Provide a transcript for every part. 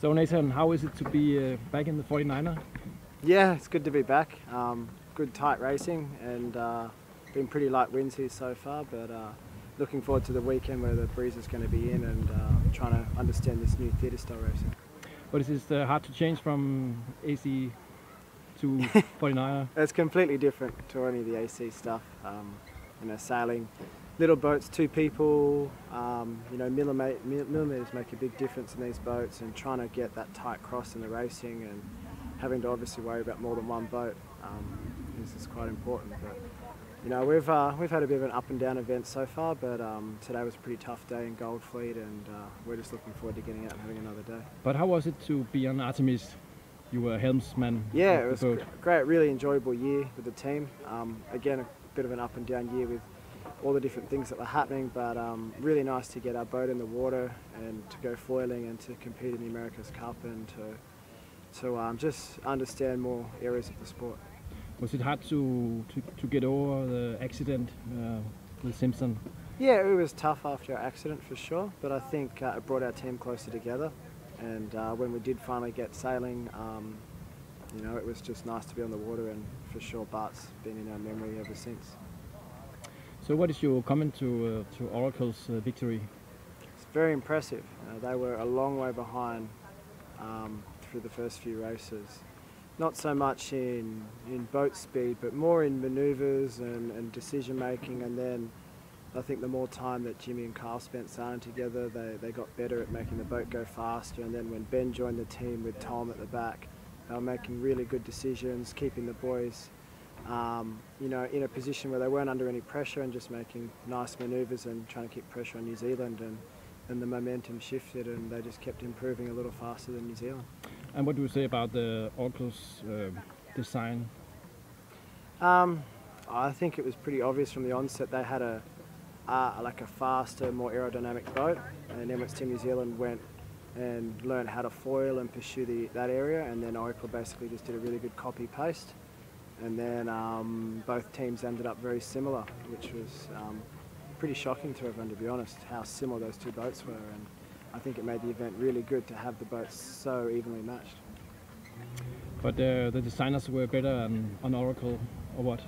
So Nathan, how is it to be back in the 49er? Yeah, it's good to be back. Good tight racing and been pretty light winds here so far, but looking forward to the weekend where the breeze is going to be in and trying to understand this new theatre style racing. But is it hard to change from AC to 49er? It's completely different to any of the AC stuff. Sailing, little boats, two people, millimeters make a big difference in these boats, and trying to get that tight cross in the racing and having to obviously worry about more than one boat is quite important. But we've had a bit of an up and down event so far, but today was a pretty tough day in Goldfleet, and we're just looking forward to getting out and having another day. But how was it to be on Artemis? You were helmsman. Yeah, it was great, really enjoyable year with the team. Again, a bit of an up and down year with all the different things that were happening, but really nice to get our boat in the water and to go foiling and to compete in the America's Cup and to just understand more areas of the sport. Was it hard to get over the accident with Simpson? Yeah, it was tough after our accident for sure, but I think it brought our team closer together. And when we did finally get sailing, it was just nice to be on the water, and for sure Bart's been in our memory ever since. So what is your comment to Oracle's victory? It's very impressive. They were a long way behind through the first few races. Not so much in boat speed, but more in manoeuvres and decision making, and then I think the more time that Jimmy and Carl spent sailing together, they got better at making the boat go faster, and then when Ben joined the team with Tom at the back, they were making really good decisions, keeping the boys in a position where they weren't under any pressure and just making nice manoeuvres and trying to keep pressure on New Zealand, and the momentum shifted and they just kept improving a little faster than New Zealand. And what do you say about the Oracle's design? I think it was pretty obvious from the onset. They had a faster, more aerodynamic boat, and Emirates Team New Zealand went and learned how to foil and pursue that area, and then Oracle basically just did a really good copy-paste, and then both teams ended up very similar, which was pretty shocking to everyone, to be honest, how similar those two boats were, and I think it made the event really good to have the boats so evenly matched. But the designers were better on Oracle, or what?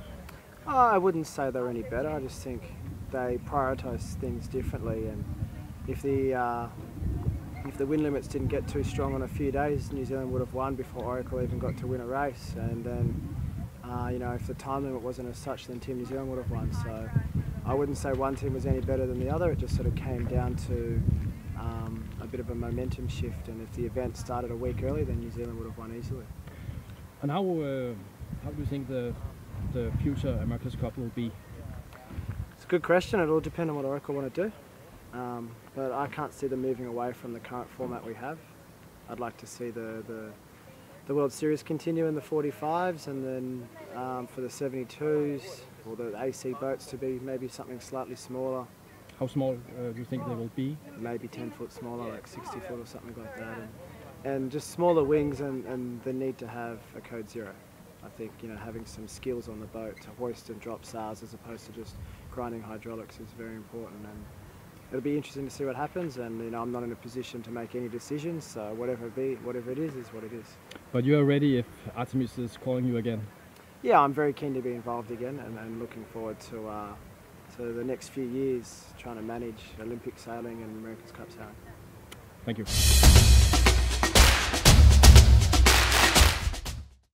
I wouldn't say they were any better. I just think they prioritise things differently, and if the wind limits didn't get too strong on a few days, New Zealand would have won before Oracle even got to win a race, and then if the time limit wasn't as such, then Team New Zealand would have won. So I wouldn't say one team was any better than the other. It just sort of came down to a bit of a momentum shift, and if the event started a week early, then New Zealand would have won easily. And how do you think the future America's Cup will be? It's a good question. It all depends on what Oracle want to do. But I can't see them moving away from the current format we have. I'd like to see the World Series continue in the 45s, and then for the 72s or the AC boats to be maybe something slightly smaller. How small do you think they will be? Maybe 10 foot smaller, like 60 foot or something like that. And just smaller wings, and the need to have a code zero. I think having some skills on the boat to hoist and drop sails as opposed to just grinding hydraulics is very important, and it'll be interesting to see what happens. And I'm not in a position to make any decisions, so whatever it is what it is. But you are ready if Artemis is calling you again? Yeah, I'm very keen to be involved again, and looking forward to the next few years trying to manage Olympic sailing and America's Cup sailing. Thank you.